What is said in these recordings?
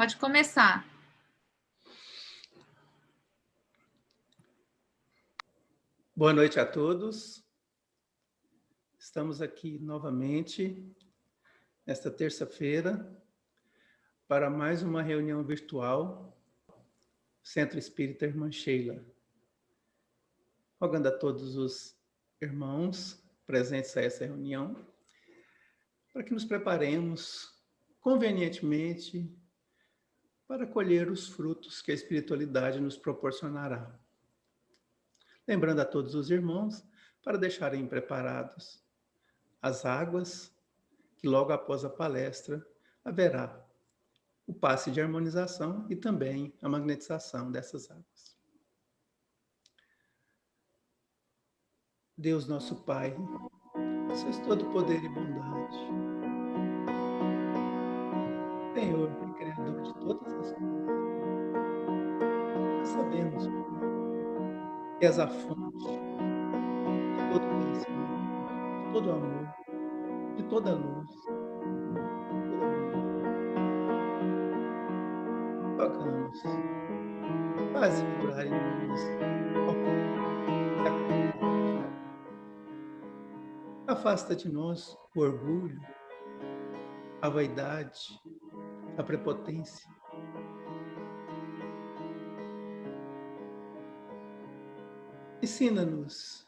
Pode começar. Boa noite a todos. Estamos aqui novamente, nesta terça-feira, para mais uma reunião virtual, Centro Espírita Irmã Sheila. Rogando a todos os irmãos presentes a essa reunião, para que nos preparemos convenientemente para colher os frutos que a espiritualidade nos proporcionará. Lembrando a todos os irmãos para deixarem preparados as águas, que logo após a palestra haverá o passe de harmonização e também a magnetização dessas águas. Deus nosso Pai, sois todo poder e bondade. Senhor e Criador de todas as coisas, nós sabemos que és a fonte de todo conhecimento, de todo amor, de toda luz, toda harmonia. Rogamos, faze vibrar em nós a paz e a caridade. Afasta de nós o orgulho, a vaidade, a prepotência. Ensina-nos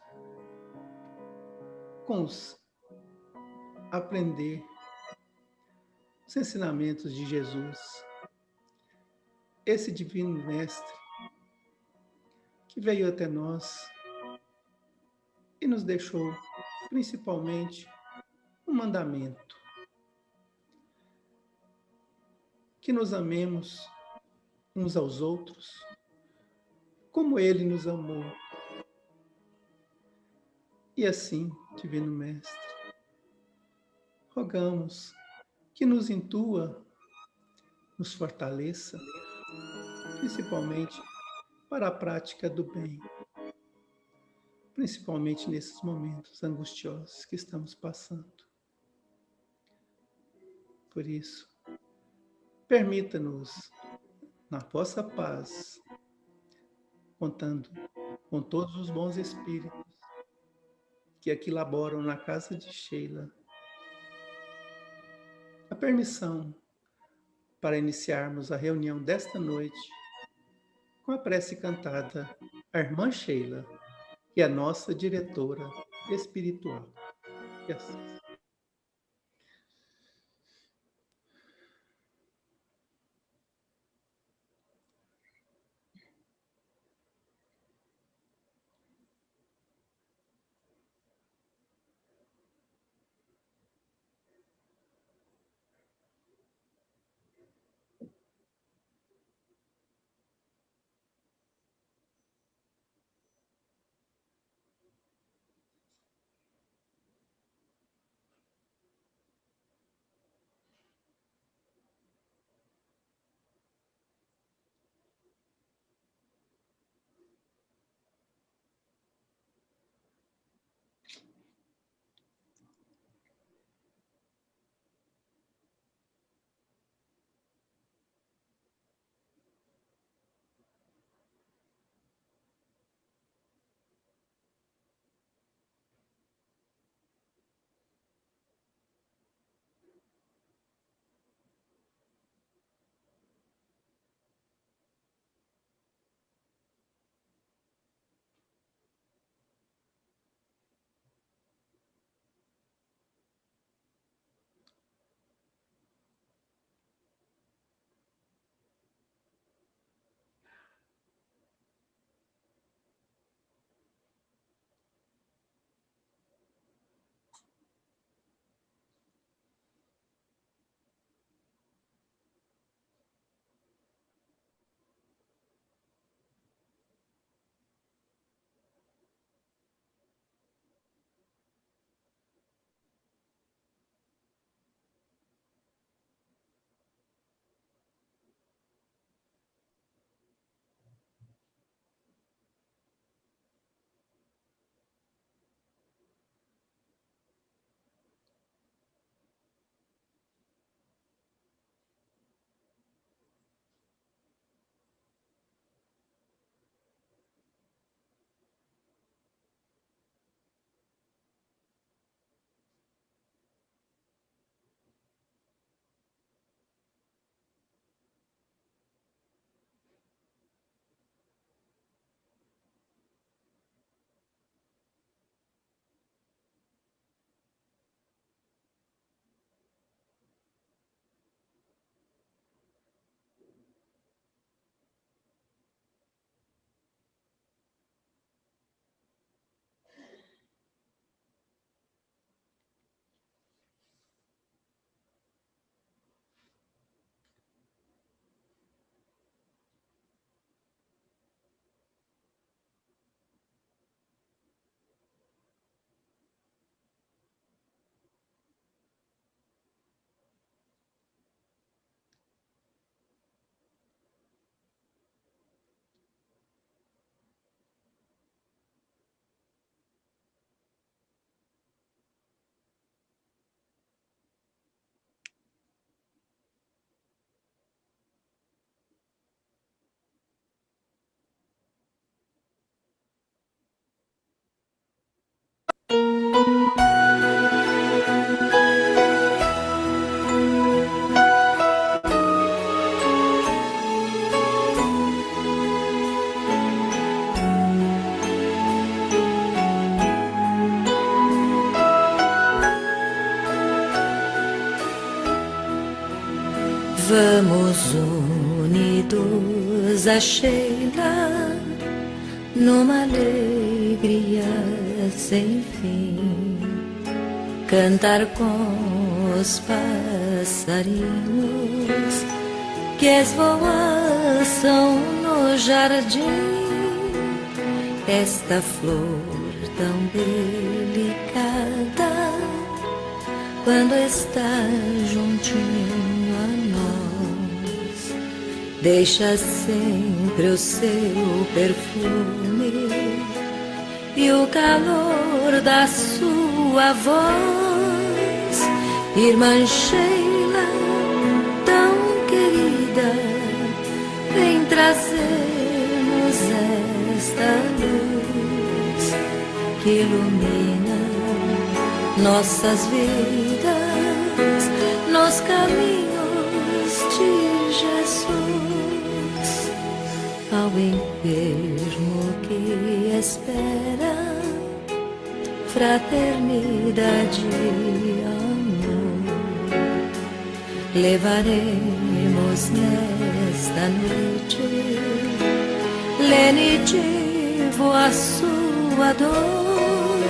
aprender os ensinamentos de Jesus, esse divino mestre que veio até nós e nos deixou principalmente um mandamento: que nos amemos uns aos outros como ele nos amou. E assim, divino mestre, rogamos que nos intua, nos fortaleça, principalmente para a prática do bem, principalmente nesses momentos angustiosos que estamos passando. Por isso, permita-nos, na vossa paz, contando com todos os bons espíritos que aqui laboram na casa de Sheila, a permissão para iniciarmos a reunião desta noite com a prece cantada à Irmã Sheila, que é a nossa diretora espiritual. E assim. Vamos unidos a Sheila, numa alegria sem fim, cantar com os passarinhos que esvoaçam no jardim. Esta flor tão delicada, quando está juntinho a nós, deixa sempre o seu perfume e o calor da sua voz. Irmã Sheila, tão querida, vem trazer-nos esta luz que ilumina nossas vidas nos caminhos de Jesus. Ao enfermo que espera fraternidade e amor, levaremos nesta noite lenitivo a sua dor,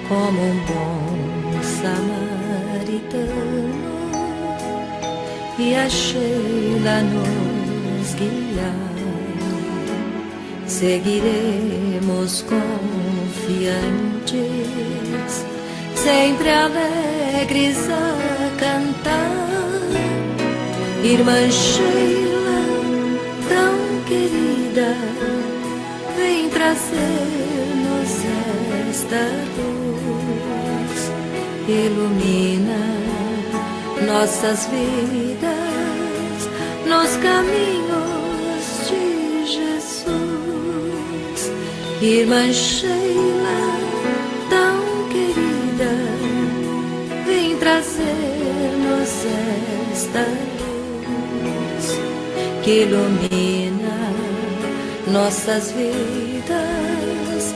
como um bom samaritano, e a Sheila nos guiar. Seguiremos confiantes, sempre alegres a cantar. Irmã Sheila, tão querida, vem trazer-nos esta luz, ilumina nossas vidas nos caminhos de Jesus. Irmã Sheila, tão querida, vem trazer-nos esta luz que ilumina nossas vidas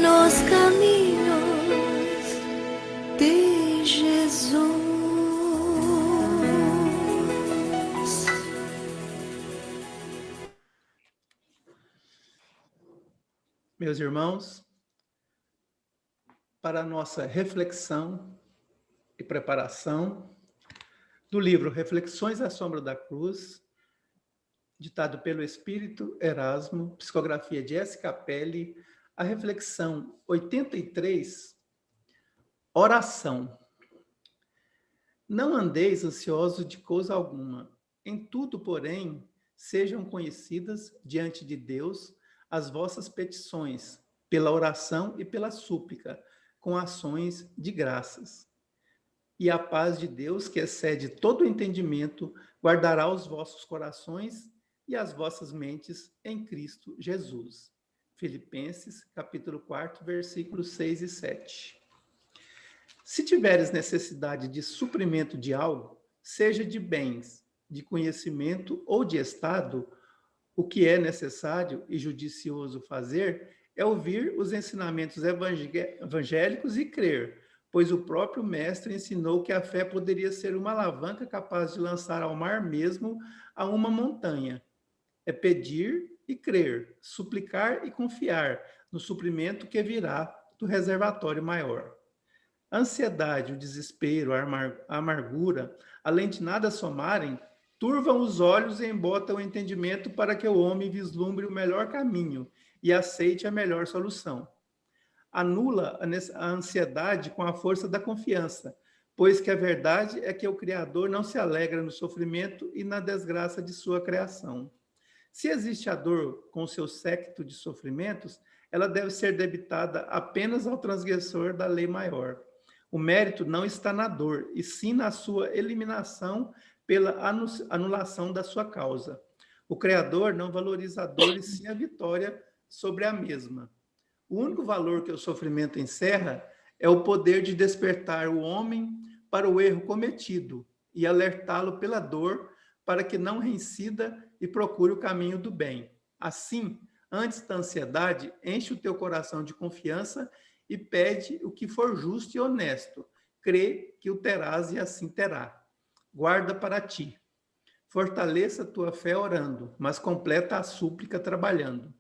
nos caminhos de Jesus. Meus irmãos, para a nossa reflexão e preparação do livro Reflexões à Sombra da Cruz, ditado pelo Espírito Erasmo, psicografia de S. Capelli, a reflexão 83, oração. Não andeis ansiosos de coisa alguma, em tudo, porém, sejam conhecidas diante de Deus as vossas petições, pela oração e pela súplica, com ações de graças. E a paz de Deus, que excede todo o entendimento, guardará os vossos corações e as vossas mentes em Cristo Jesus. Filipenses, capítulo 4, versículos 6 e 7. Se tiveres necessidade de suprimento de algo, seja de bens, de conhecimento ou de estado, o que é necessário e judicioso fazer é ouvir os ensinamentos evangélicos e crer, pois o próprio Mestre ensinou que a fé poderia ser uma alavanca capaz de lançar ao mar mesmo a uma montanha. É pedir e crer, suplicar e confiar no suprimento que virá do reservatório maior. A ansiedade, o desespero, a amargura, além de nada somarem, turvam os olhos e embotam o entendimento para que o homem vislumbre o melhor caminho e aceite a melhor solução. Anula a ansiedade com a força da confiança, pois que a verdade é que o Criador não se alegra no sofrimento e na desgraça de sua criação. Se existe a dor com seu séquito de sofrimentos, ela deve ser debitada apenas ao transgressor da lei maior. O mérito não está na dor, e sim na sua eliminação pela anulação da sua causa. O Criador não valoriza a dor e sim a vitória sobre a mesma. O único valor que o sofrimento encerra é o poder de despertar o homem para o erro cometido e alertá-lo pela dor para que não reincida e procure o caminho do bem. Assim, antes da ansiedade, enche o teu coração de confiança e pede o que for justo e honesto. Crê que o terás e assim terá. Guarda para ti. Fortaleça tua fé orando, mas completa a súplica trabalhando.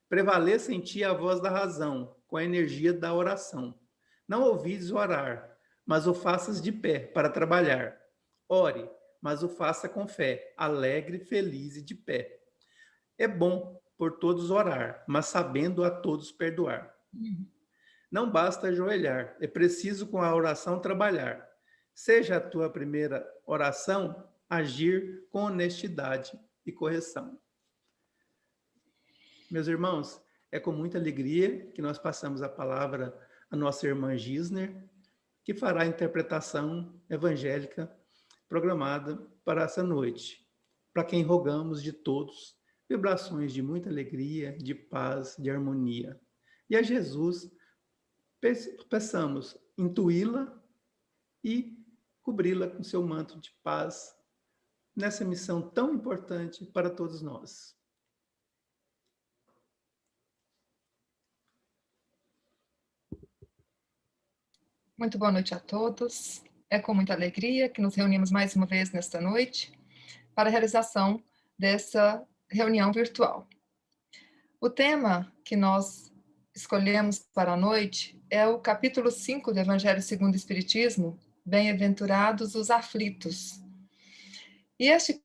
Prevaleça em ti a voz da razão, com a energia da oração. Não ouvides orar, mas o faças de pé para trabalhar. Ore, mas o faça com fé, alegre, feliz e de pé. É bom por todos orar, mas sabendo a todos perdoar. Não basta ajoelhar, é preciso com a oração trabalhar. Seja a tua primeira oração agir com honestidade e correção. Meus irmãos, é com muita alegria que nós passamos a palavra à nossa irmã Gisner, que fará a interpretação evangélica programada para essa noite, para quem rogamos de todos vibrações de muita alegria, de paz, de harmonia. E a Jesus peçamos intuí-la e cobri-la com seu manto de paz nessa missão tão importante para todos nós. Muito boa noite a todos. É com muita alegria que nos reunimos mais uma vez nesta noite para a realização dessa reunião virtual. O tema que nós escolhemos para a noite é o capítulo 5 do Evangelho segundo o Espiritismo, Bem-aventurados os aflitos. E este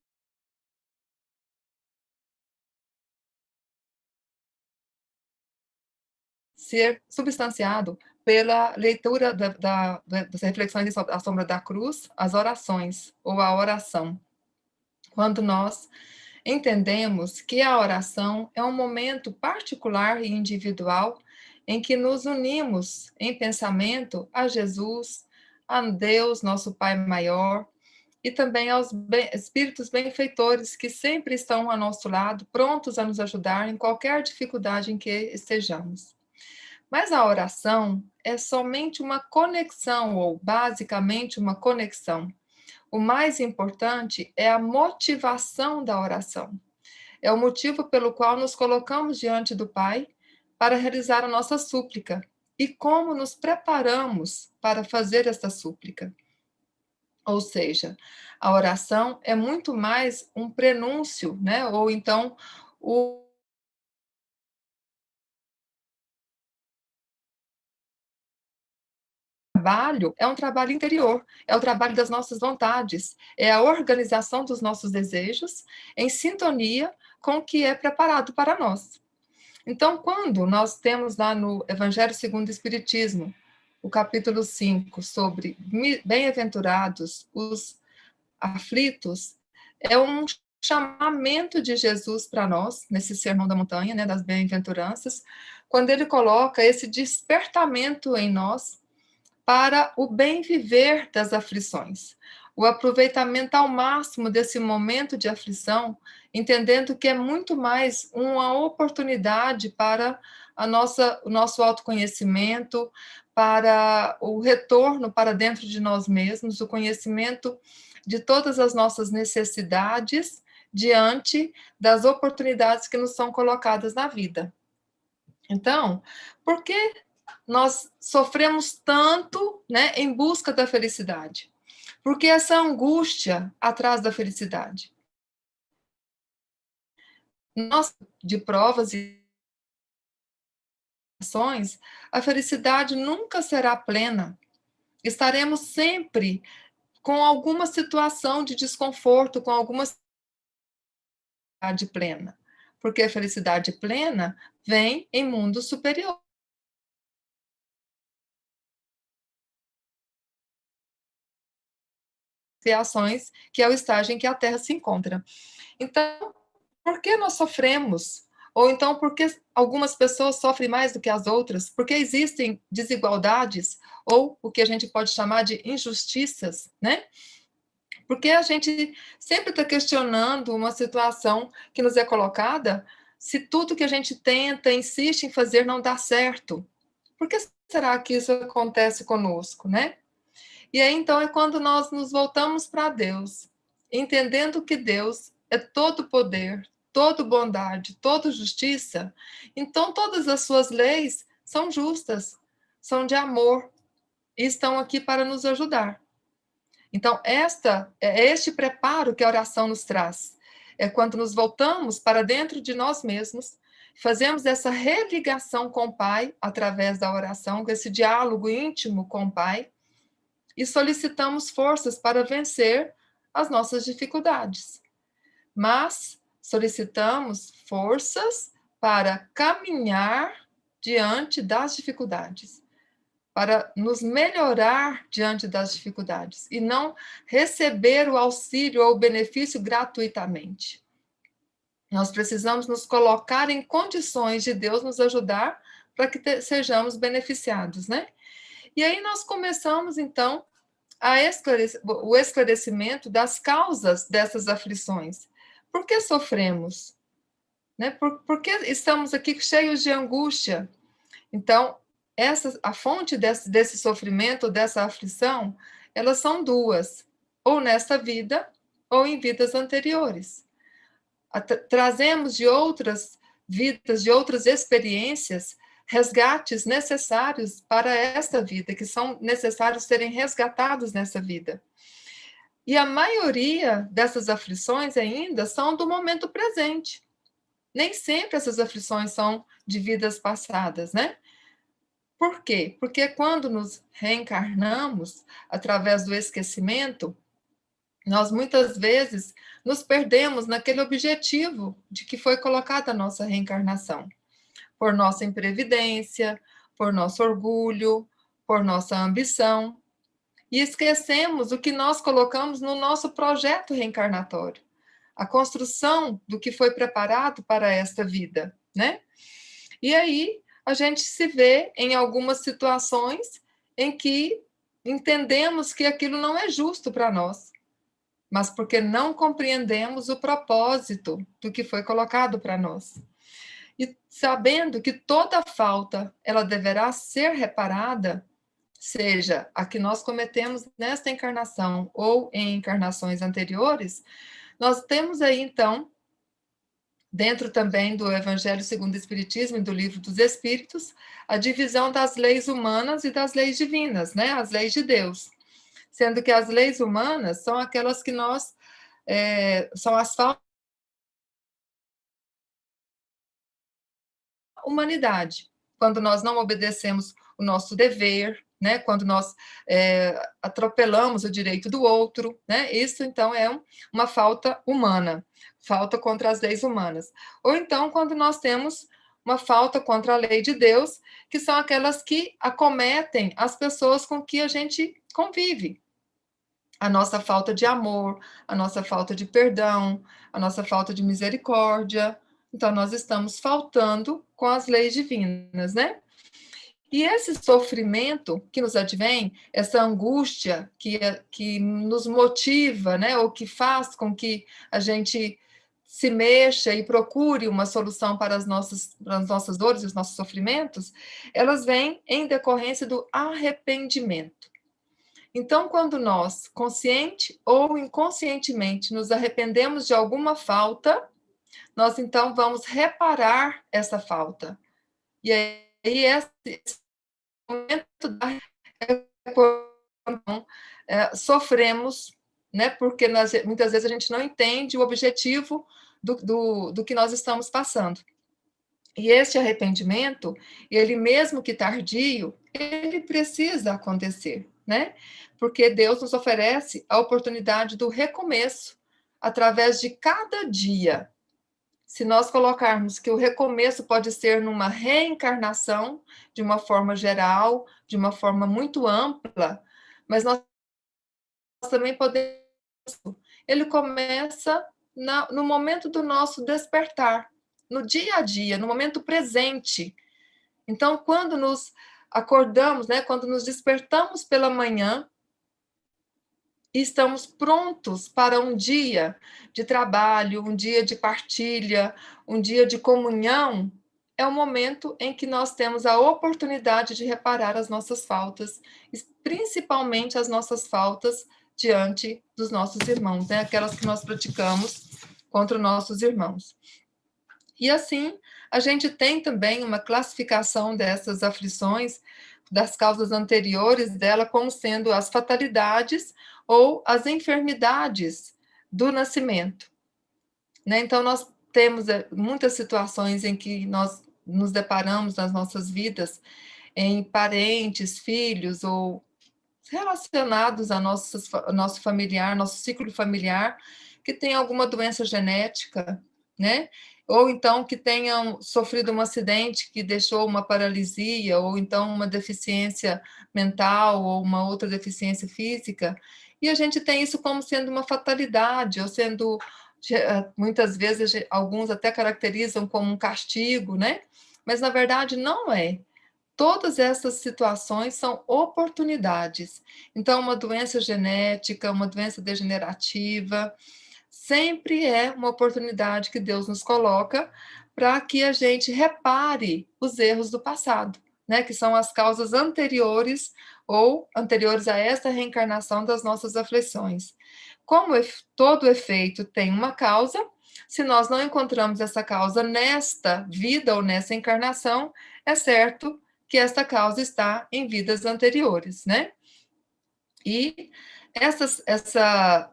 ser substanciado pela leitura das reflexões sobre a sombra da cruz, as orações, ou a oração. Quando nós entendemos que a oração é um momento particular e individual em que nos unimos em pensamento a Jesus, a Deus, nosso Pai maior, e também aos espíritos benfeitores que sempre estão ao nosso lado, prontos a nos ajudar em qualquer dificuldade em que estejamos. Mas a oração é somente uma conexão, ou basicamente uma conexão. O mais importante é a motivação da oração. É o motivo pelo qual nos colocamos diante do Pai para realizar a nossa súplica e como nos preparamos para fazer esta súplica. Ou seja, a oração é muito mais um prenúncio, né? Ou então o trabalho é um trabalho interior, é o trabalho das nossas vontades, é a organização dos nossos desejos em sintonia com o que é preparado para nós. Então, quando nós temos lá no Evangelho segundo o Espiritismo, o capítulo 5, sobre bem-aventurados os aflitos, é um chamamento de Jesus para nós, nesse Sermão da Montanha, né, das bem-aventuranças, quando ele coloca esse despertamento em nós para o bem viver das aflições, o aproveitamento ao máximo desse momento de aflição, entendendo que é muito mais uma oportunidade para o nosso autoconhecimento, para o retorno para dentro de nós mesmos, o conhecimento de todas as nossas necessidades diante das oportunidades que nos são colocadas na vida. Então, por que nós sofremos tanto, né, em busca da felicidade? Porque essa angústia atrás da felicidade. Nós, de provas e ações, a felicidade nunca será plena. Estaremos sempre com alguma situação de desconforto, com alguma felicidade plena. Porque a felicidade plena vem em mundo superior. Criações, que é o estágio em que a Terra se encontra. Então, por que nós sofremos? Ou então, por que algumas pessoas sofrem mais do que as outras? Porque existem desigualdades, ou o que a gente pode chamar de injustiças, né? Porque a gente sempre está questionando uma situação que nos é colocada, se tudo que a gente tenta, insiste em fazer, não dá certo. Por que será que isso acontece conosco, né? E aí, então, é quando nós nos voltamos para Deus, entendendo que Deus é todo poder, todo bondade, toda justiça. Então, todas as suas leis são justas, são de amor e estão aqui para nos ajudar. Então, este preparo que a oração nos traz. É quando nos voltamos para dentro de nós mesmos, fazemos essa religação com o Pai através da oração, com esse diálogo íntimo com o Pai, e solicitamos forças para vencer as nossas dificuldades. Mas solicitamos forças para caminhar diante das dificuldades, para nos melhorar diante das dificuldades e não receber o auxílio ou o benefício gratuitamente. Nós precisamos nos colocar em condições de Deus nos ajudar para que sejamos beneficiados, né? E aí nós começamos, então, o esclarecimento das causas dessas aflições. Por que sofremos? Né? Por que estamos aqui cheios de angústia? Então, a fonte desse sofrimento, dessa aflição, elas são duas, ou nesta vida, ou em vidas anteriores. Trazemos de outras vidas, de outras experiências, resgates necessários para esta vida, que são necessários serem resgatados nessa vida. E a maioria dessas aflições ainda são do momento presente. Nem sempre essas aflições são de vidas passadas, né? Por quê? Porque quando nos reencarnamos, através do esquecimento, nós muitas vezes nos perdemos naquele objetivo de que foi colocada a nossa reencarnação. Por nossa imprevidência, por nosso orgulho, por nossa ambição. E esquecemos o que nós colocamos no nosso projeto reencarnatório. A construção do que foi preparado para esta vida, né? E aí a gente se vê em algumas situações em que entendemos que aquilo não é justo para nós, mas porque não compreendemos o propósito do que foi colocado para nós. E sabendo que toda falta ela deverá ser reparada, seja a que nós cometemos nesta encarnação ou em encarnações anteriores, nós temos aí, então, dentro também do Evangelho segundo o Espiritismo e do Livro dos Espíritos, a divisão das leis humanas e das leis divinas, né? As leis de Deus. Sendo que as leis humanas são aquelas que nós... são as faltas da humanidade. Quando nós não obedecemos o nosso dever, né? Quando nós atropelamos o direito do outro, né? Isso, então, é uma falta humana, falta contra as leis humanas. Ou então, quando nós temos uma falta contra a lei de Deus, que são aquelas que acometem as pessoas com que a gente convive. A nossa falta de amor, a nossa falta de perdão, a nossa falta de misericórdia. Então, nós estamos faltando com as leis divinas, né? E esse sofrimento que nos advém, essa angústia que nos motiva, né, ou que faz com que a gente se mexa e procure uma solução para as nossas dores e os nossos sofrimentos, elas vêm em decorrência do arrependimento. Então, quando nós, consciente ou inconscientemente, nos arrependemos de alguma falta, nós então vamos reparar essa falta. E aí, esse momento da sofremos, né? Porque muitas vezes a gente não entende o objetivo do que nós estamos passando. E este arrependimento, ele mesmo que tardio, ele precisa acontecer, né? Porque Deus nos oferece a oportunidade do recomeço através de cada dia. Se nós colocarmos que o recomeço pode ser numa reencarnação, de uma forma geral, de uma forma muito ampla, mas nós também podemos... Ele começa no momento do nosso despertar, no dia a dia, no momento presente. Então, quando nos acordamos, né, quando nos despertamos pela manhã, e estamos prontos para um dia de trabalho, um dia de partilha, um dia de comunhão, é o momento em que nós temos a oportunidade de reparar as nossas faltas, principalmente as nossas faltas diante dos nossos irmãos, né? Aquelas que nós praticamos contra os nossos irmãos. E assim, a gente tem também uma classificação dessas aflições, das causas anteriores dela, como sendo as fatalidades ou as enfermidades do nascimento, né? Então, nós temos muitas situações em que nós nos deparamos nas nossas vidas, em parentes, filhos ou relacionados a nosso familiar, nosso ciclo familiar, que tem alguma doença genética, né? Ou então que tenham sofrido um acidente que deixou uma paralisia, ou então uma deficiência mental, ou uma outra deficiência física, e a gente tem isso como sendo uma fatalidade, ou sendo, muitas vezes, alguns até caracterizam como um castigo, né? Mas, na verdade, não é. Todas essas situações são oportunidades. Então, uma doença genética, uma doença degenerativa, sempre é uma oportunidade que Deus nos coloca para que a gente repare os erros do passado, né? Que são as causas anteriores ou anteriores a esta reencarnação das nossas aflições. Como todo efeito tem uma causa, se nós não encontramos essa causa nesta vida ou nessa encarnação, é certo que esta causa está em vidas anteriores, né? E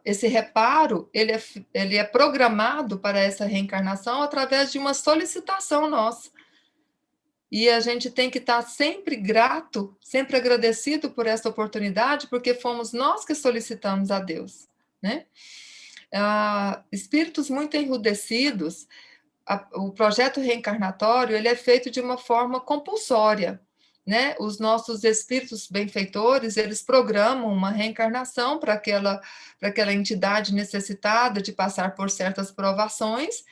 esse reparo, ele é programado para essa reencarnação através de uma solicitação nossa. E a gente tem que estar sempre grato, sempre agradecido por essa oportunidade, porque fomos nós que solicitamos a Deus, né? Espíritos muito enrudecidos, o projeto reencarnatório, ele é feito de uma forma compulsória, né? Os nossos espíritos benfeitores, eles programam uma reencarnação para aquela entidade necessitada de passar por certas provações,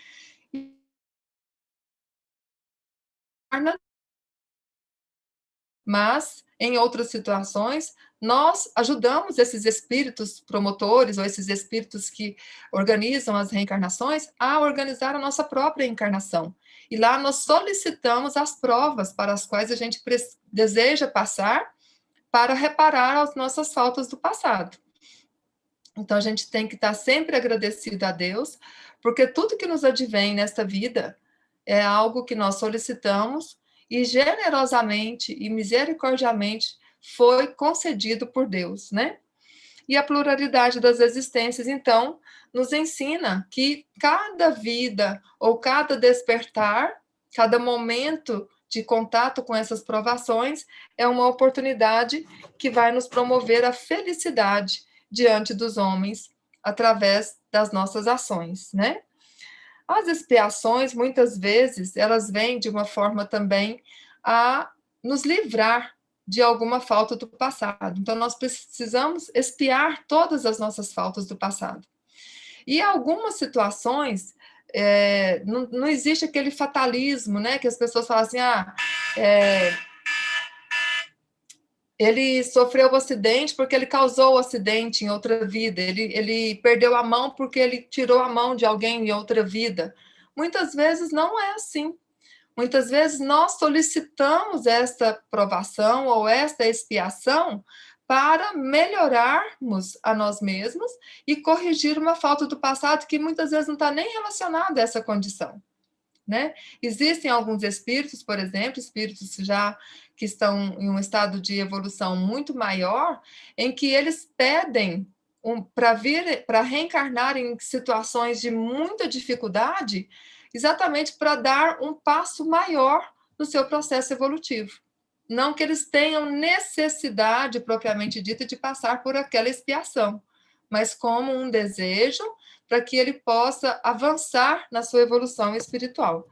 mas em outras situações nós ajudamos esses espíritos promotores ou esses espíritos que organizam as reencarnações a organizar a nossa própria encarnação. E lá nós solicitamos as provas para as quais a gente deseja passar para reparar as nossas faltas do passado. Então a gente tem que estar sempre agradecido a Deus, porque tudo que nos advém nesta vida é algo que nós solicitamos e generosamente e misericordiamente foi concedido por Deus, né? E a pluralidade das existências, então, nos ensina que cada vida ou cada despertar, cada momento de contato com essas provações é uma oportunidade que vai nos promover a felicidade diante dos homens através das nossas ações, né? As expiações, muitas vezes, elas vêm de uma forma também a nos livrar de alguma falta do passado. Então, nós precisamos expiar todas as nossas faltas do passado. E algumas situações, não existe aquele fatalismo, né? Que as pessoas falam assim, ele sofreu o acidente porque ele causou o acidente em outra vida, ele perdeu a mão porque ele tirou a mão de alguém em outra vida. Muitas vezes não é assim. Muitas vezes nós solicitamos esta provação ou esta expiação para melhorarmos a nós mesmos e corrigir uma falta do passado que muitas vezes não está nem relacionada a essa condição, né? Existem alguns espíritos, por exemplo, espíritos já que estão em um estado de evolução muito maior, em que eles pedem para reencarnar em situações de muita dificuldade, exatamente para dar um passo maior no seu processo evolutivo. Não que eles tenham necessidade, propriamente dita, de passar por aquela expiação, mas como um desejo para que ele possa avançar na sua evolução espiritual.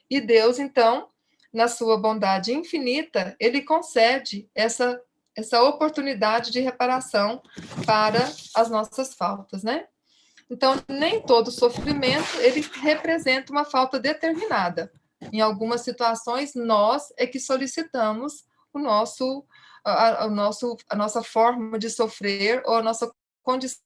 E Deus, então, na sua bondade infinita, ele concede essa oportunidade de reparação para as nossas faltas, né? Então, nem todo sofrimento ele representa uma falta determinada. Em algumas situações, nós é que solicitamos a nossa forma de sofrer ou a nossa condição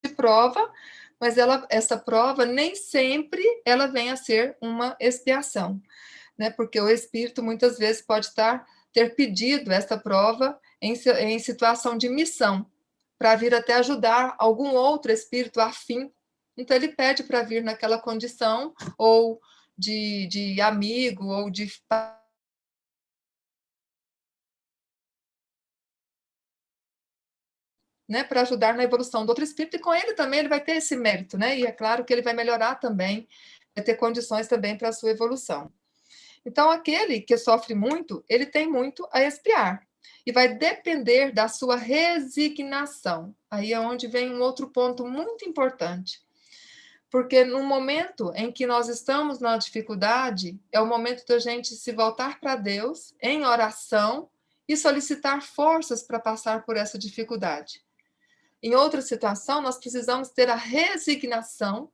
de prova, mas essa prova nem sempre ela vem a ser uma expiação, né? Porque o espírito muitas vezes pode ter pedido essa prova em situação de missão, para vir até ajudar algum outro espírito afim. Então ele pede para vir naquela condição, ou de amigo, ou de né, para ajudar na evolução do outro espírito, e com ele também ele vai ter esse mérito, né? E é claro que ele vai melhorar também, vai ter condições também para a sua evolução. Então, aquele que sofre muito, ele tem muito a expiar. E vai depender da sua resignação. Aí é onde vem um outro ponto muito importante. Porque no momento em que nós estamos na dificuldade, é o momento da gente se voltar para Deus em oração e solicitar forças para passar por essa dificuldade. Em outra situação, nós precisamos ter a resignação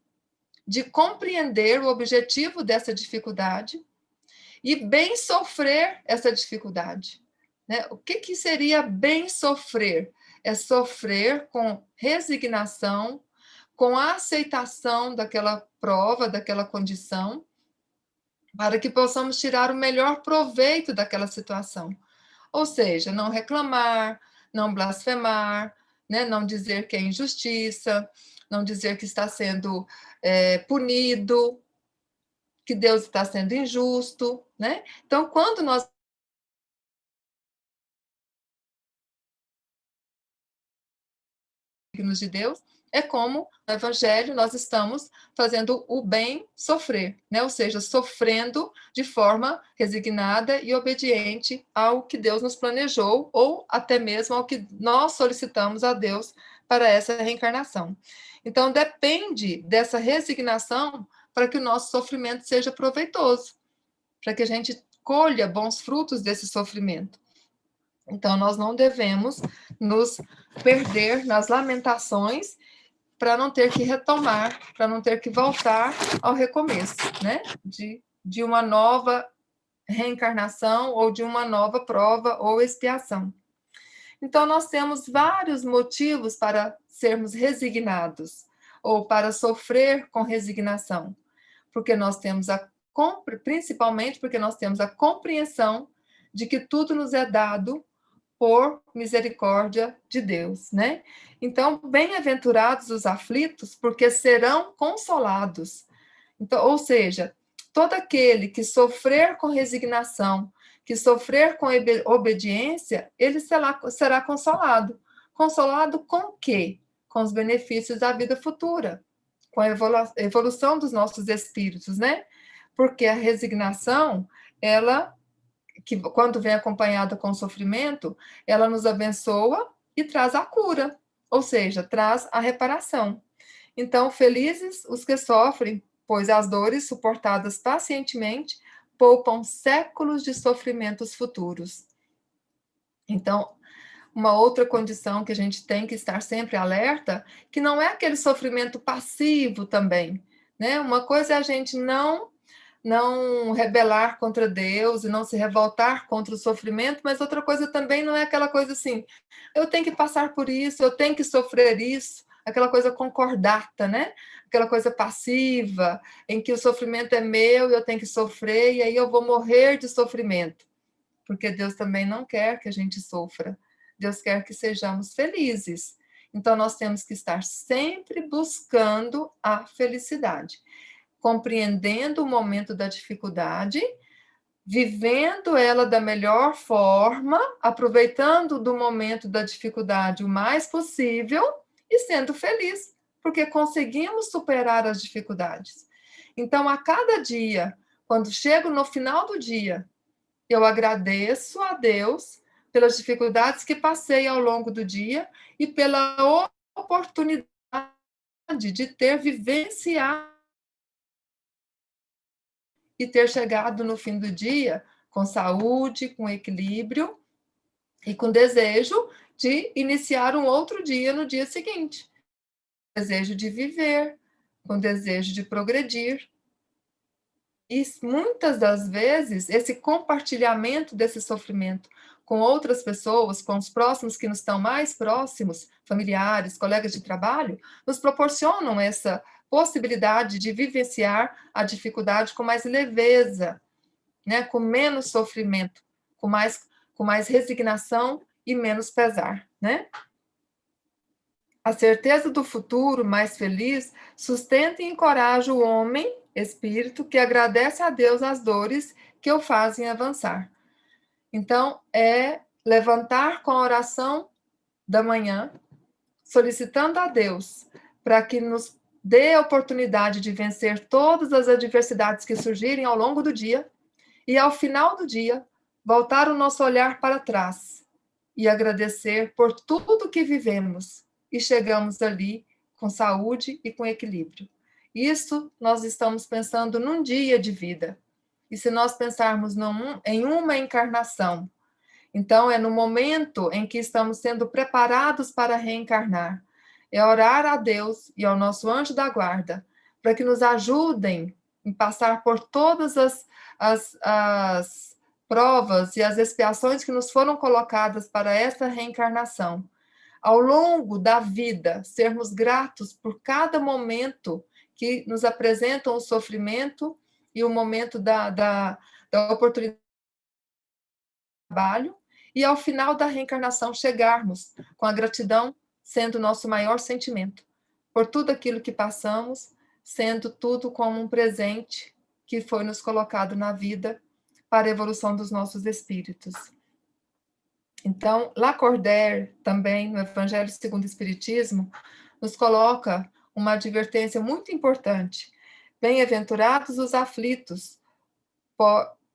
de compreender o objetivo dessa dificuldade e bem sofrer essa dificuldade. Né? O que seria bem sofrer? É sofrer com resignação, com a aceitação daquela prova, daquela condição, para que possamos tirar o melhor proveito daquela situação. Ou seja, não reclamar, não blasfemar, né? Não dizer que é injustiça, não dizer que está sendo punido, que Deus está sendo injusto, né? Então, quando nós de Deus, é como no Evangelho nós estamos fazendo o bem sofrer, né? Ou seja, sofrendo de forma resignada e obediente ao que Deus nos planejou, ou até mesmo ao que nós solicitamos a Deus para essa reencarnação. Então, depende dessa resignação para que o nosso sofrimento seja proveitoso, para que a gente colha bons frutos desse sofrimento. Então, nós não devemos nos perder nas lamentações para não ter que retomar, para não ter que voltar ao recomeço, né? De uma nova reencarnação ou de uma nova prova ou expiação. Então, nós temos vários motivos para sermos resignados ou para sofrer com resignação, porque nós temos principalmente porque nós temos a compreensão de que tudo nos é dado por misericórdia de Deus, né? Então, bem-aventurados os aflitos, porque serão consolados. Então, ou seja, todo aquele que sofrer com resignação, que sofrer com obediência, ele será consolado. Consolado com o quê? Com os benefícios da vida futura, com a evolução dos nossos espíritos, né? Porque a resignação, ela, que quando vem acompanhada com sofrimento, ela nos abençoa e traz a cura, ou seja, traz a reparação. Então, felizes os que sofrem, pois as dores suportadas pacientemente poupam séculos de sofrimentos futuros. Então, uma outra condição que a gente tem que estar sempre alerta, que não é aquele sofrimento passivo também, né? Uma coisa é a gente não rebelar contra Deus e não se revoltar contra o sofrimento, mas outra coisa também não é aquela coisa assim, eu tenho que passar por isso, eu tenho que sofrer isso, aquela coisa concordata, né? Aquela coisa passiva, em que o sofrimento é meu e eu tenho que sofrer, e aí eu vou morrer de sofrimento. Porque Deus também não quer que a gente sofra. Deus quer que sejamos felizes. Então, nós temos que estar sempre buscando a felicidade, compreendendo o momento da dificuldade, vivendo ela da melhor forma, aproveitando do momento da dificuldade o mais possível e sendo feliz, porque conseguimos superar as dificuldades. Então, a cada dia, quando chego no final do dia, eu agradeço a Deus pelas dificuldades que passei ao longo do dia e pela oportunidade de ter vivenciado e ter chegado no fim do dia com saúde, com equilíbrio e com desejo de iniciar um outro dia no dia seguinte. Desejo de viver, com desejo de progredir. E muitas das vezes, esse compartilhamento desse sofrimento com outras pessoas, com os próximos que nos estão mais próximos, familiares, colegas de trabalho, nos proporcionam essa possibilidade de vivenciar a dificuldade com mais leveza, né? Com menos sofrimento, com mais resignação e menos pesar, né? A certeza do futuro mais feliz sustenta e encoraja o homem, espírito, que agradece a Deus as dores que o fazem avançar. Então, é levantar com a oração da manhã, solicitando a Deus para que nos dê a oportunidade de vencer todas as adversidades que surgirem ao longo do dia e, ao final do dia, voltar o nosso olhar para trás e agradecer por tudo que vivemos e chegamos ali com saúde e com equilíbrio. Isso nós estamos pensando num dia de vida. E se nós pensarmos em uma encarnação, então é no momento em que estamos sendo preparados para reencarnar. É orar a Deus e ao nosso anjo da guarda para que nos ajudem em passar por todas as provas e as expiações que nos foram colocadas para essa reencarnação. Ao longo da vida, sermos gratos por cada momento que nos apresentam o sofrimento e o momento da oportunidade de trabalho, e ao final da reencarnação chegarmos com a gratidão sendo o nosso maior sentimento, por tudo aquilo que passamos, sendo tudo como um presente que foi nos colocado na vida para a evolução dos nossos espíritos. Então, Lacordaire, também, no Evangelho segundo o Espiritismo, nos coloca uma advertência muito importante. Bem-aventurados os aflitos.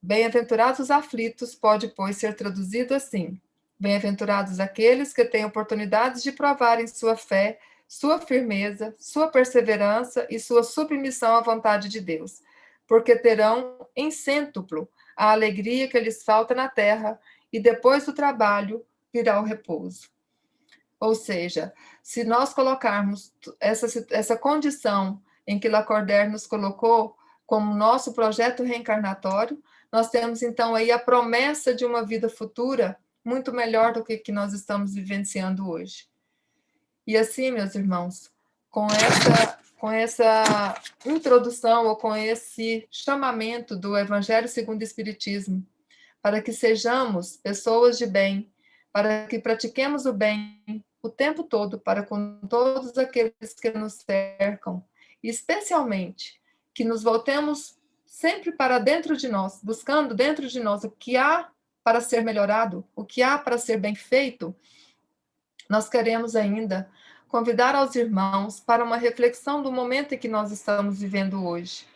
Bem-aventurados os aflitos pode, pois, ser traduzido assim: bem-aventurados aqueles que têm oportunidades de provarem sua fé, sua firmeza, sua perseverança e sua submissão à vontade de Deus, porque terão em cêntuplo a alegria que lhes falta na terra, e depois do trabalho virá o repouso. Ou seja, se nós colocarmos essa condição em que Lacordaire nos colocou como nosso projeto reencarnatório, nós temos então aí a promessa de uma vida futura muito melhor do que nós estamos vivenciando hoje. E assim, meus irmãos, com essa introdução ou com esse chamamento do Evangelho segundo o Espiritismo, para que sejamos pessoas de bem, para que pratiquemos o bem o tempo todo para com todos aqueles que nos cercam, e especialmente que nos voltemos sempre para dentro de nós, buscando dentro de nós o que há para ser melhorado, o que há para ser bem feito. Nós queremos ainda convidar aos irmãos para uma reflexão do momento em que nós estamos vivendo hoje.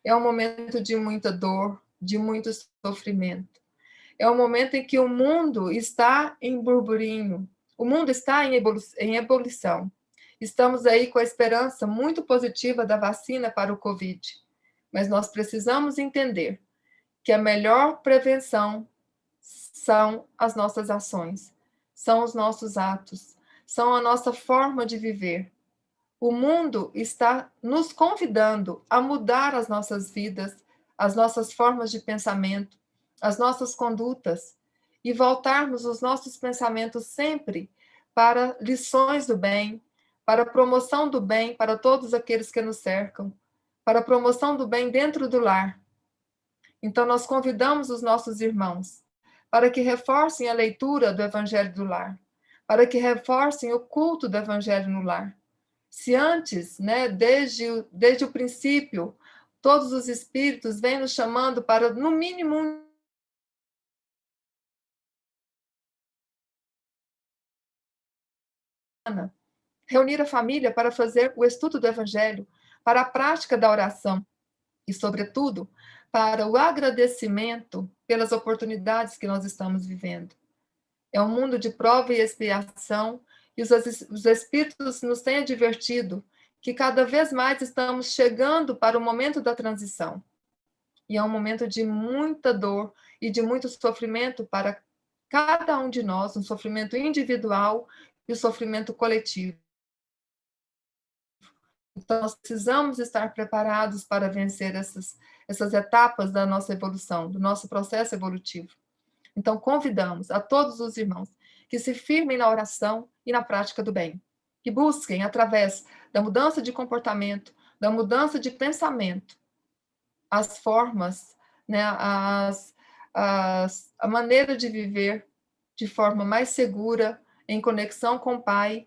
É um momento de muita dor, de muito sofrimento. É um momento em que o mundo está em burburinho, o mundo está em ebulição. Estamos aí com a esperança muito positiva da vacina para o Covid, mas nós precisamos entender que a melhor prevenção são as nossas ações, são os nossos atos, são a nossa forma de viver. O mundo está nos convidando a mudar as nossas vidas, as nossas formas de pensamento, as nossas condutas, e voltarmos os nossos pensamentos sempre para lições do bem, para a promoção do bem para todos aqueles que nos cercam, para a promoção do bem dentro do lar. Então, nós convidamos os nossos irmãos para que reforcem a leitura do Evangelho do Lar, para que reforcem o culto do Evangelho no lar. Se antes, né, desde o princípio, todos os espíritos vêm nos chamando para, no mínimo, reunir a família para fazer o estudo do Evangelho, para a prática da oração e, sobretudo, para o agradecimento pelas oportunidades que nós estamos vivendo. É um mundo de prova e expiação, e os Espíritos nos têm advertido que cada vez mais estamos chegando para o momento da transição. E é um momento de muita dor e de muito sofrimento para cada um de nós, um sofrimento individual e o sofrimento coletivo. Então, nós precisamos estar preparados para vencer essas etapas da nossa evolução, do nosso processo evolutivo. Então, convidamos a todos os irmãos que se firmem na oração e na prática do bem, que busquem, através da mudança de comportamento, da mudança de pensamento, as formas, né, a maneira de viver de forma mais segura, em conexão com o Pai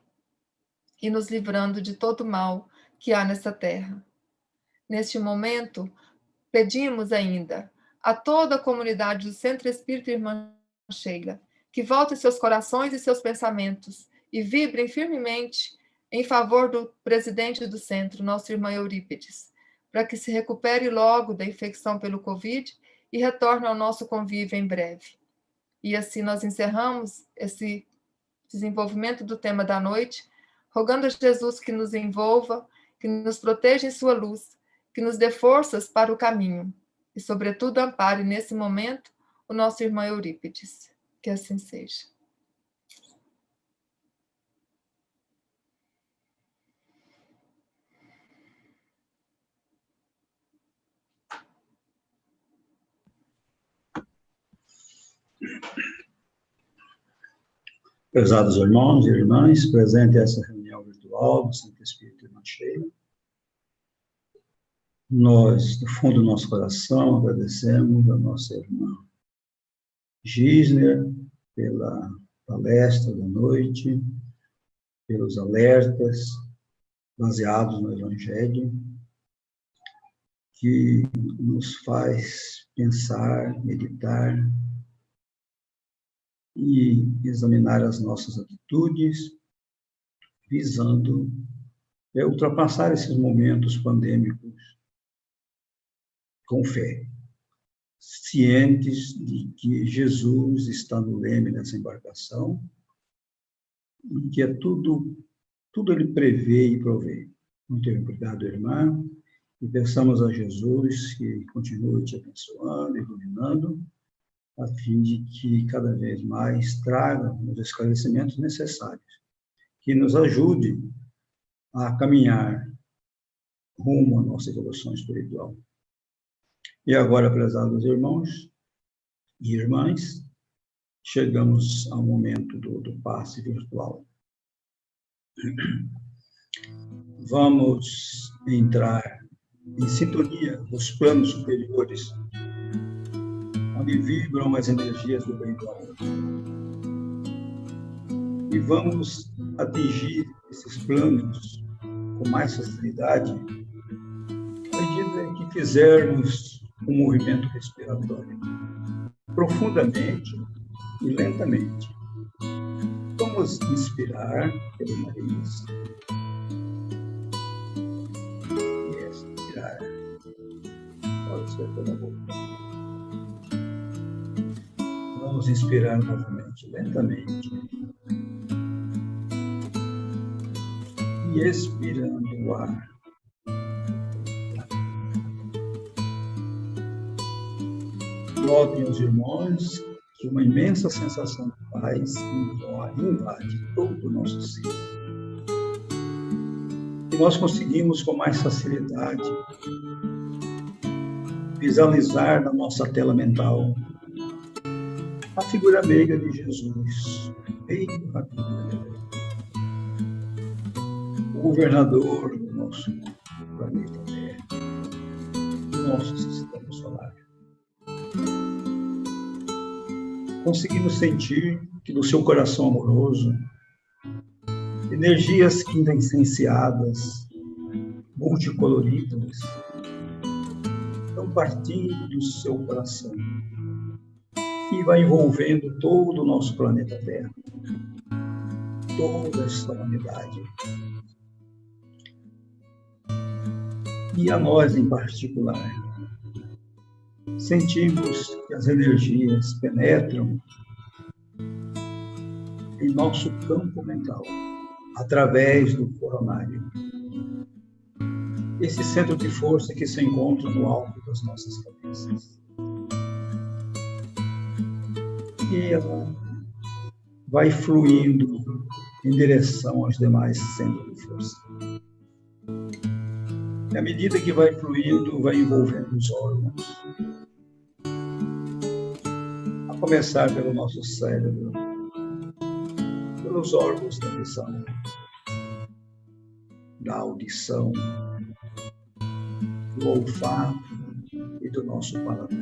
e nos livrando de todo mal que há nessa terra. Neste momento, pedimos ainda a toda a comunidade do Centro Espírita Irmã Sheila que volte seus corações e seus pensamentos e vibrem firmemente em favor do presidente do centro, nosso irmão Eurípides, para que se recupere logo da infecção pelo Covid e retorne ao nosso convívio em breve. E assim nós encerramos esse desenvolvimento do tema da noite, rogando a Jesus que nos envolva, que nos proteja em sua luz, que nos dê forças para o caminho e, sobretudo, ampare nesse momento o nosso irmão Eurípides. Que assim seja. Prezados irmãos e irmãs, presente essa reunião virtual do Santo Espírito Irmã Sheila, nós, do fundo do nosso coração, agradecemos a nossa irmã Gisner pela palestra da noite, pelos alertas baseados no Evangelho, que nos faz pensar, meditar e examinar as nossas atitudes, visando ultrapassar esses momentos pandêmicos com fé, cientes de que Jesus está no leme dessa embarcação e que é tudo ele prevê e provê. Muito obrigado, irmã, e peçamos a Jesus que continue te abençoando, iluminando, a fim de que cada vez mais traga os esclarecimentos necessários, que nos ajude a caminhar rumo à nossa evolução espiritual. E agora, prezados irmãos e irmãs, chegamos ao momento do passe virtual. Vamos entrar em sintonia dos planos superiores, onde vibram as energias do bem e do amor. E vamos atingir esses planos com mais facilidade à medida que fizermos um movimento respiratório, profundamente e lentamente. Vamos inspirar pelo nariz e expirar pela boca. Vamos inspirar novamente, lentamente. E expirando o ar. Notem os irmãos que uma imensa sensação de paz invade todo o nosso ser. E nós conseguimos com mais facilidade visualizar na nossa tela mental a figura meiga de Jesus, bem rapidinho, o governador do nosso planeta Terra, do nosso sistema solar. Conseguimos sentir que no seu coração amoroso, energias quintessenciadas, multicoloridas, estão partindo do seu coração e vai envolvendo todo o nosso planeta Terra, toda esta humanidade. E a nós em particular, sentimos que as energias penetram em nosso campo mental, através do coronário. Esse centro de força que se encontra no alto das nossas cabeças. E ela vai fluindo em direção aos demais centros de força. E à medida que vai fluindo, vai envolvendo os órgãos. A começar pelo nosso cérebro, pelos órgãos da visão, da audição, do olfato e do nosso paladar.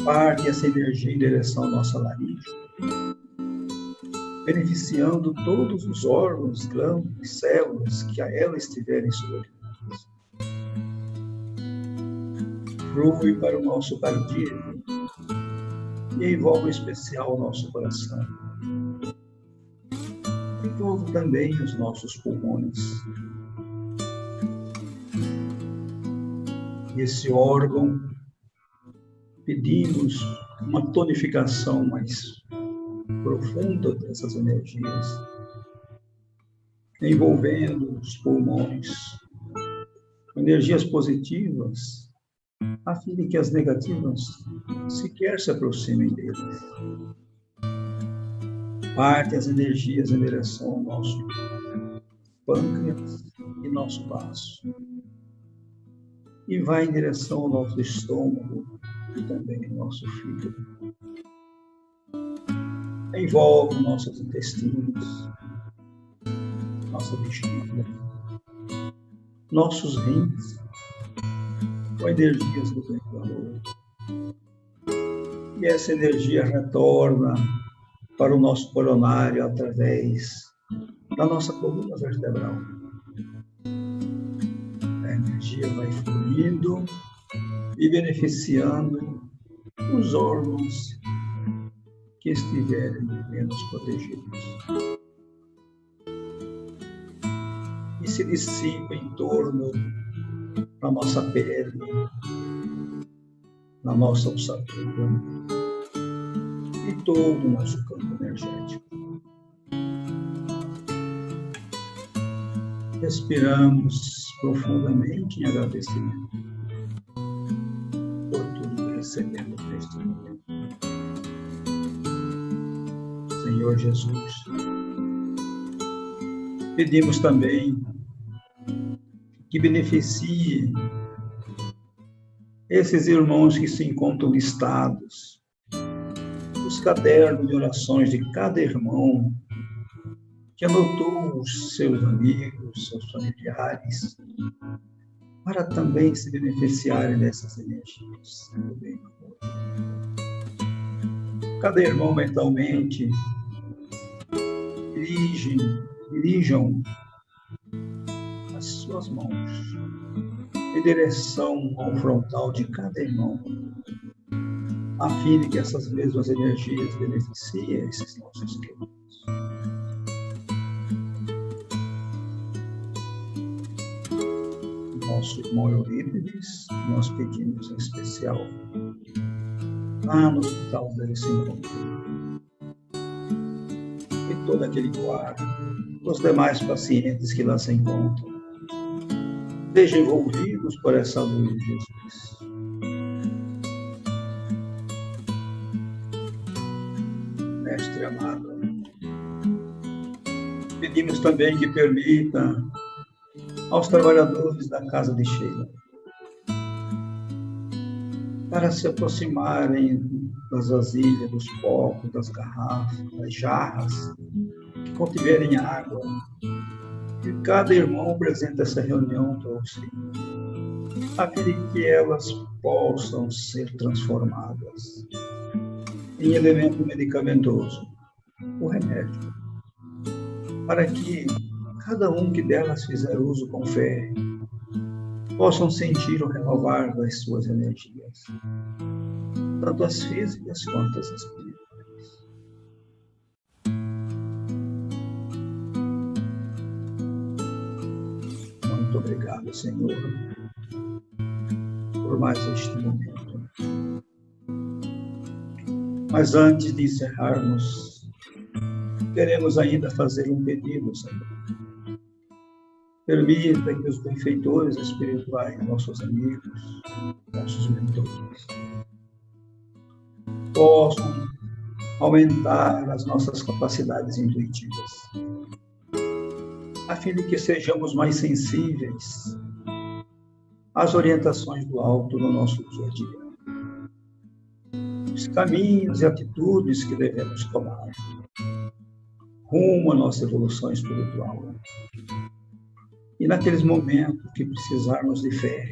Parte essa energia em direção à nossa laringe, beneficiando todos os órgãos, glândulas e células que a ela estiverem subordinadas. Flui para o nosso cardíaco e envolve em especial o nosso coração, envolve também os nossos pulmões. E esse órgão, pedimos uma tonificação mais profunda dessas energias, envolvendo os pulmões com energias positivas, a fim de que as negativas sequer se aproximem deles. Parte as energias em direção ao nosso pâncreas e nosso baço. E vai em direção ao nosso estômago e também ao nosso fígado. Envolve nossos intestinos, nossa bexiga, nossos rins, com energias do bem e do amor. E essa energia retorna para o nosso coronário através da nossa coluna vertebral. A energia vai fluindo e beneficiando os órgãos que estiverem menos protegidos. E se dissipa em torno da nossa pele, da nossa ossatura e todo o nosso campo energético. Respiramos profundamente em agradecimento por tudo que recebemos neste momento. Senhor Jesus, pedimos também que beneficie esses irmãos que se encontram listados, os cadernos de orações de cada irmão que anotou os seus amigos, seus familiares, para também se beneficiarem dessas energias. Cada irmão mentalmente dirijam as suas mãos em direção ao frontal de cada irmão, a fim de que essas mesmas energias beneficiem esses nossos queridos. Nosso irmão Eurípides, nós pedimos em especial lá no hospital dele se encontra, e todo aquele quadro, os demais pacientes que lá se encontram, sejam envolvidos por essa luz de Jesus. Mestre amado, pedimos também que permita aos trabalhadores da casa de Sheila para se aproximarem das vasilhas, dos copos, das garrafas, das jarras que contiverem água. E cada irmão presente essa reunião trouxe, a fim de que elas possam ser transformadas em elemento medicamentoso, o remédio, para que cada um que delas fizer uso com fé possam sentir o renovar das suas energias, tanto as físicas quanto as espirituais. Muito obrigado, Senhor, por mais este momento. Mas antes de encerrarmos, queremos ainda fazer um pedido, Senhor. Permita que os benfeitores espirituais, nossos amigos, nossos mentores, possam aumentar as nossas capacidades intuitivas, a fim de que sejamos mais sensíveis às orientações do alto no nosso dia a dia, os caminhos e atitudes que devemos tomar rumo à nossa evolução espiritual. E naqueles momentos que precisarmos de fé,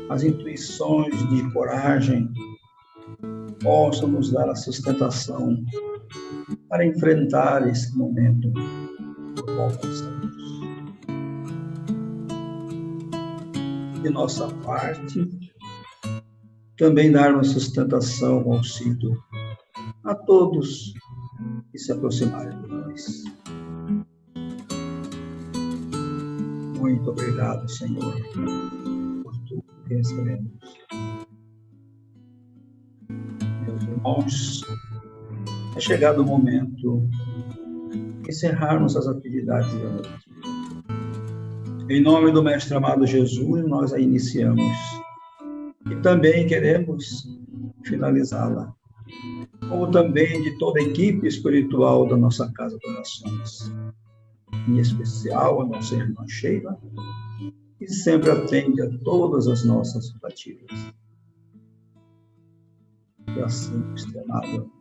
as intuições de coragem possam nos dar a sustentação para enfrentar esse momento do qual passamos. De nossa parte, também darmos sustentação, auxílio a todos que se aproximarem de nós. Muito obrigado, Senhor, por tudo que recebemos. Meus irmãos, é chegado o momento de encerrarmos as atividades da noite. Em nome do Mestre amado Jesus, nós a iniciamos. E também queremos finalizá-la. Como também de toda a equipe espiritual da nossa Casa de Orações. Em especial a nossa irmã Sheila, que sempre atende a todas as nossas rogativas. E assim, extremado,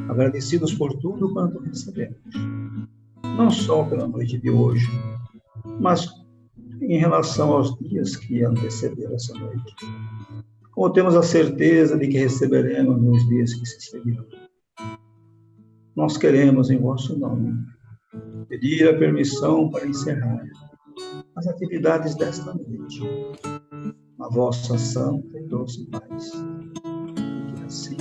agradecidos por tudo quanto recebemos. Não só pela noite de hoje, mas em relação aos dias que antecederam essa noite. Como temos a certeza de que receberemos nos dias que se seguirão. Nós queremos, em vosso nome, pedir a permissão para encerrar as atividades desta noite, a vossa santa e doce paz. Que assim